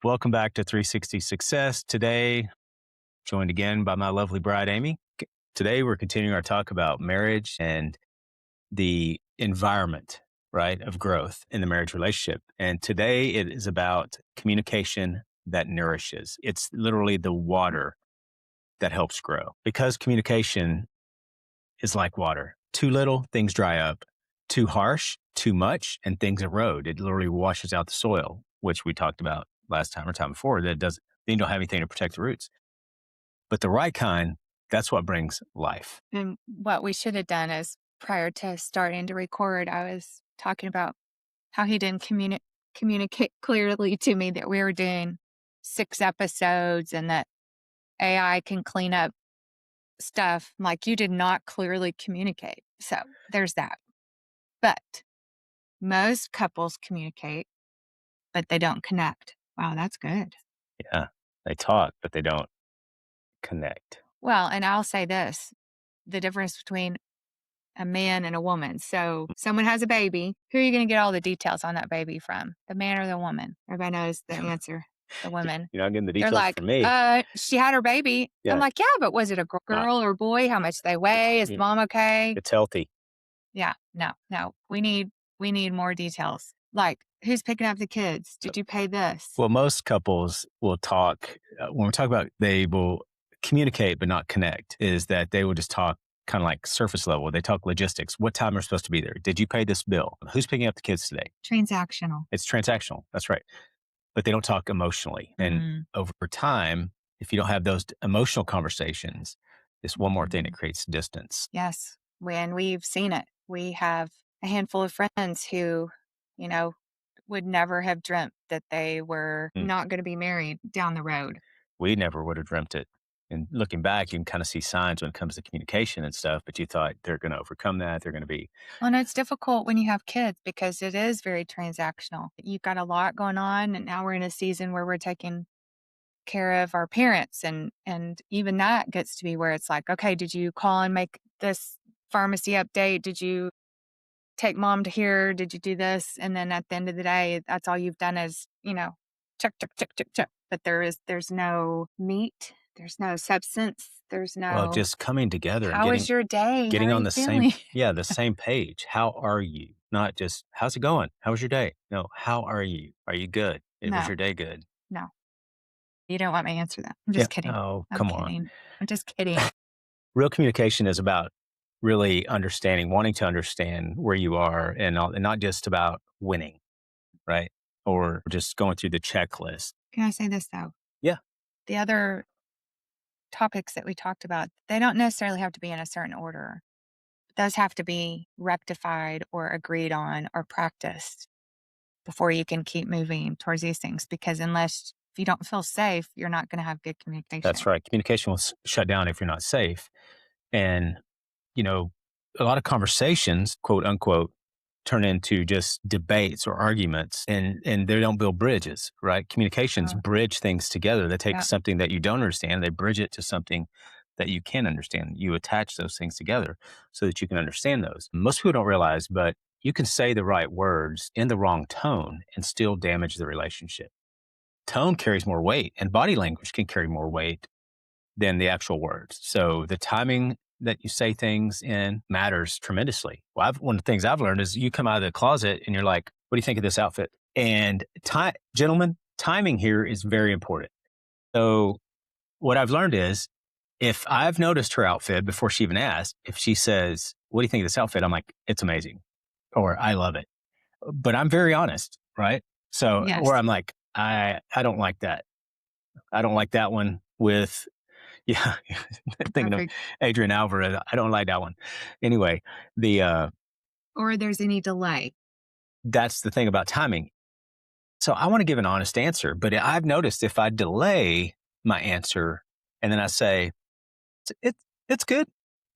Welcome back to 360 Success. Today, joined again by my lovely bride, Amy. Today, we're continuing our talk about marriage and the environment, right, of growth in the marriage relationship. And today, it is about communication that nourishes. It's literally the water that helps grow because communication is like water. Too little, things dry up. Too harsh, too much, and things erode. It literally washes out the soil, which we talked about last time or time before. That doesn't, you don't have anything to protect the roots. But the right kind, that's what brings life. And what we should have done is prior to starting to record, I was talking about how he didn't communicate clearly to me that we were doing 6 episodes and that AI can clean up stuff. Like, you did not clearly communicate. So there's that. But most couples communicate, but they don't connect. Wow, that's good. Yeah. They talk, but they don't connect. Well, and I'll say this, the difference between a man and a woman. So someone has a baby. Who are you going to get all the details on that baby from? The man or the woman? Everybody knows the answer. The women. You're not getting the They're details like, from me. she had her baby. Yeah. I'm like, yeah, but was it a girl or boy? How much they weigh? Is mom okay? It's healthy. Yeah, no. We need more details. Like, who's picking up the kids? Did you pay this? Well, most couples will talk, when we talk about they will communicate but not connect, is that they will just talk kind of like surface level. They talk logistics. What time are supposed to be there? Did you pay this bill? Who's picking up the kids today? Transactional. It's transactional. That's right. But they don't talk emotionally. And over time, if you don't have those emotional conversations, it's one more thing that creates distance. Yes. When we've seen it, we have a handful of friends who, would never have dreamt that they were not going to be married down the road. We never would have dreamt it. And looking back, you can kind of see signs when it comes to communication and stuff, but you thought they're going to overcome that. They're going to be. Well, no, it's difficult when you have kids because it is very transactional. You've got a lot going on, and now we're in a season where we're taking care of our parents, and even that gets to be where it's like, okay, did you call and make this pharmacy update? Did you take mom to here? Did you do this? And then at the end of the day, that's all you've done is, check, check, check, check, check. But there's no meat. There's no substance. There's no. Well, just coming together How and was your day? getting How are on you the feeling? the same page. How are you? Not just, how's it going? How was your day? No, how are you? Are you good? Was No. your day good? No. You don't want me to answer that. I'm just kidding. Oh, I'm come kidding. on. I'm just kidding. Real communication is about really understanding, wanting to understand where you are and not just about winning, right? Or just going through the checklist. Can I say this though? Yeah. The other topics that we talked about, they don't necessarily have to be in a certain order. Those have to be rectified or agreed on or practiced before you can keep moving towards these things. Because if you don't feel safe, you're not going to have good communication. That's right. Communication will shut down if you're not safe. And, a lot of conversations, quote unquote, turn into just debates or arguments and they don't build bridges, right? Communications bridge things together. They take something that you don't understand, they bridge it to something that you can understand. You attach those things together so that you can understand those. Most people don't realize, but you can say the right words in the wrong tone and still damage the relationship. Tone carries more weight and body language can carry more weight than the actual words. So the timing that you say things in matters tremendously. Well, one of the things I've learned is you come out of the closet and you're like, what do you think of this outfit? And gentlemen, timing here is very important. So what I've learned is if I've noticed her outfit before she even asked, if she says, what do you think of this outfit? I'm like, it's amazing. Or I love it. But I'm very honest, right? So, or I'm like, I don't like that. I don't like that one with, thinking of Adrian Alvarez. I don't like that one. Anyway, or there's any delay. That's the thing about timing. So I want to give an honest answer, but I've noticed if I delay my answer and then I say, it's good.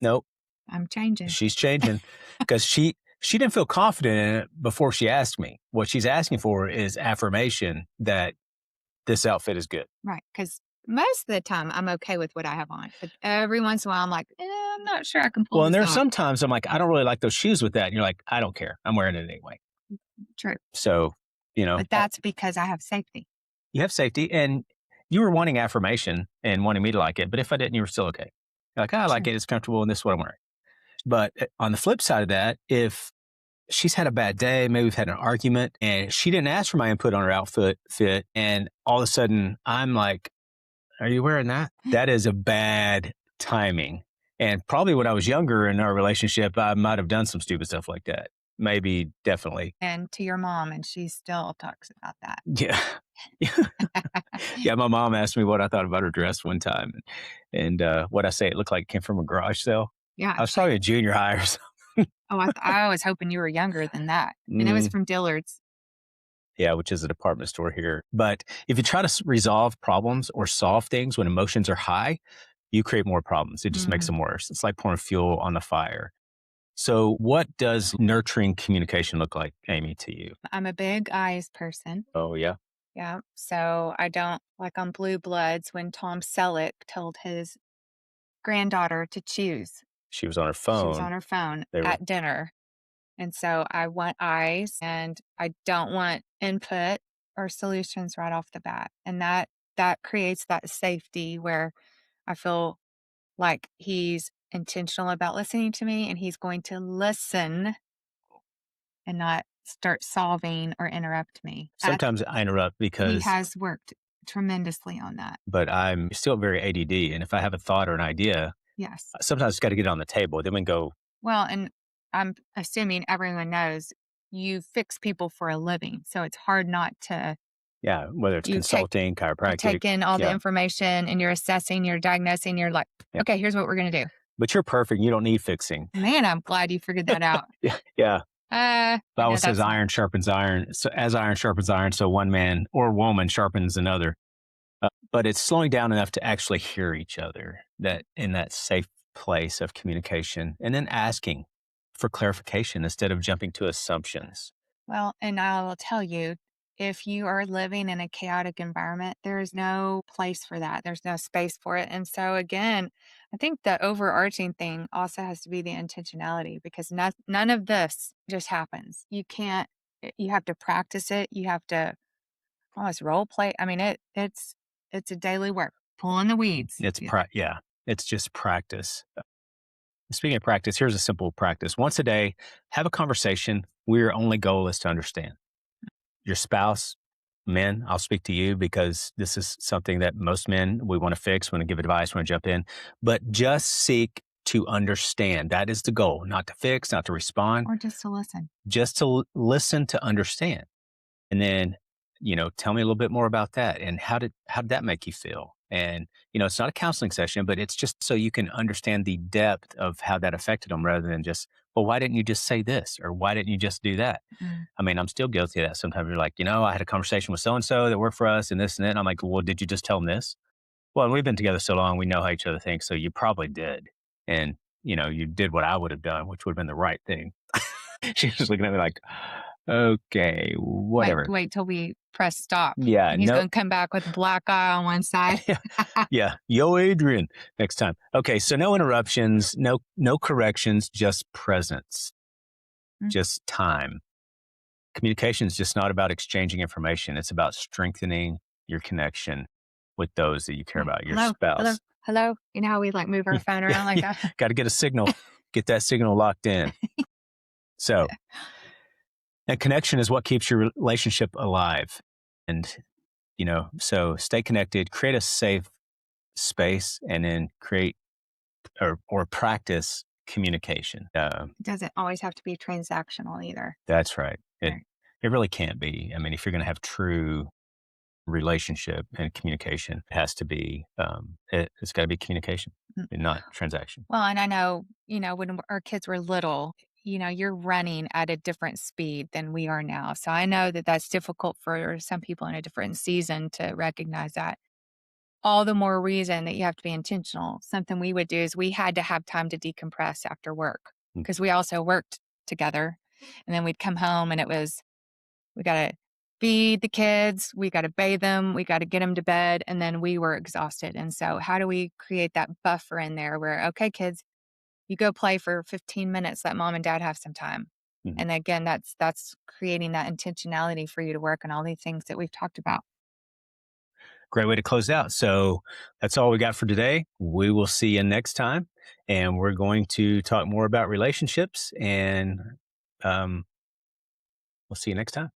Nope. I'm changing. She's changing because she didn't feel confident in it before she asked me. What she's asking for is affirmation that this outfit is good. Right. Because most of the time I'm okay with what I have on, but every once in a while I'm like, I'm not sure I can pull. Well, and there's sometimes I'm like, I don't really like those shoes with that. And you're like, I don't care. I'm wearing it anyway. True. So, but that's because I have safety. You have safety, and you were wanting affirmation and wanting me to like it, but if I didn't, you were still okay. You're like, "Oh, I like True. it, it's comfortable, and this is what I'm wearing." But, on the flip side of that, if she's had a bad day, maybe we've had an argument, and she didn't ask for my input on her outfit fit, and all of a sudden, I'm like, "Are you wearing that?" That is a bad timing, and probably when I was younger in our relationship, I might have done some stupid stuff like that. Maybe, definitely. And to your mom, and she still talks about that. Yeah. Yeah, my mom asked me what I thought about her dress one time, and, what'd I say? It looked like it came from a garage sale. Yeah, I was it's like, probably in junior high or something. "Oh, I was hoping you were younger than that." And it was Mm, from Dillard's. yeah, which is a department store here. But if you try to resolve problems or solve things when emotions are high, you create more problems. It just makes Mhm. them worse. It's like pouring fuel on the fire. So, what does nurturing communication look like, Amy, to you? I'm a big eyes person. Oh, yeah. Yeah, so I don't like on Blue Bloods when Tom Selleck told his granddaughter to choose. She was on her She was phone. on her phone They were at dinner, and so I want eyes, and I don't want input or solutions right off the bat, and that creates that safety where I feel like he's intentional about listening to me, and he's going to listen and not start solving or interrupt me. sometimes I interrupt He because, has worked tremendously on that. but I'm still very ADD. And if I have a thought or an idea, Yes. sometimes it's got to get it on the table. Then we can go, Well, and I'm assuming everyone knows you fix people for a living, so it's hard not to yeah, whether it's you take consulting, you chiropractic. take in all the Yeah. information and you're assessing, you're diagnosing, you're like, Yeah. "Okay, here's what we're gonna do." But you're perfect. You don't need fixing. Man, I'm glad you figured that out. Yeah. Yeah. I Bible know says that's not iron sharpens iron. So as iron sharpens iron, so one man or woman sharpens another. But it's slowing down enough to actually hear each other, that in that safe place of communication, and then asking for clarification instead of jumping to assumptions. well, and I will tell you, if you are living in a chaotic environment, there is no place for that. There's no space for it. And so again, I think the overarching thing also has to be the intentionality because none of this just happens. You can't you have to practice it. You have to almost role play. I mean, it's a daily work. Pulling the weeds. Yeah. Yeah, it's just practice. Speaking of practice, here's a simple practice. Once a day, have a conversation where your only goal is to understand. Your spouse, men, I'll speak to you because this is something that most men, we want to fix, want to give advice, want to jump in, but just seek to understand. That is the goal, not to fix, not to respond, Or just to listen. just to listen to understand. And then, tell me a little bit more about that and how did that make you feel? And, it's not a counseling session, but it's just so you can understand the depth of how that affected them rather than just, well, why didn't you just say this? Or why didn't you just do that? Mm. I mean, I'm still guilty of that. Sometimes you're like, I had a conversation with so and so that worked for us and this and that. And I'm like, well, did you just tell them this? Well, we've been together so long, we know how each other thinks. So you probably did. And, you did what I would have done, which would have been the right thing. She was looking at me like, okay, whatever. Wait till we press stop, Yeah, and he's no, gonna come back with a black eye on one side. yeah, yeah. Yo, Adrian, next time. Okay, so no interruptions, no corrections, just presence, Mm, just time. Communication is just not about exchanging information. It's about strengthening your connection with those that you care right. about, your "Hello, hello, spouse. hello." You know how we, like, move our phone Yeah, around like yeah. that? Got to get a signal, get that signal locked in. So, and connection is what keeps your relationship alive. And, so stay connected, create a safe space, and then create or practice communication. It doesn't always have to be transactional either. That's right. It Right. it really can't be. I mean, if you're going to have true relationship and communication, it has to be. It's got to be communication Mm. and not transaction. Well, and I know, when our kids were little, you're running at a different speed than we are now. So I know that that's difficult for some people in a different season to recognize that. All the more reason that you have to be intentional. Something we would do is we had to have time to decompress after work Mm, because we also worked together. And then we'd come home and it was, we got to feed the kids, we got to bathe them, we got to get them to bed. And then we were exhausted. And so, how do we create that buffer in there where, okay, kids, you go play for 15 minutes, let mom and dad have some time. mhm. And again, that's creating that intentionality for you to work on all these things that we've talked about. Great way to close out. So that's all we got for today. We will see you next time. And we're going to talk more about relationships. And um, we'll see you next time.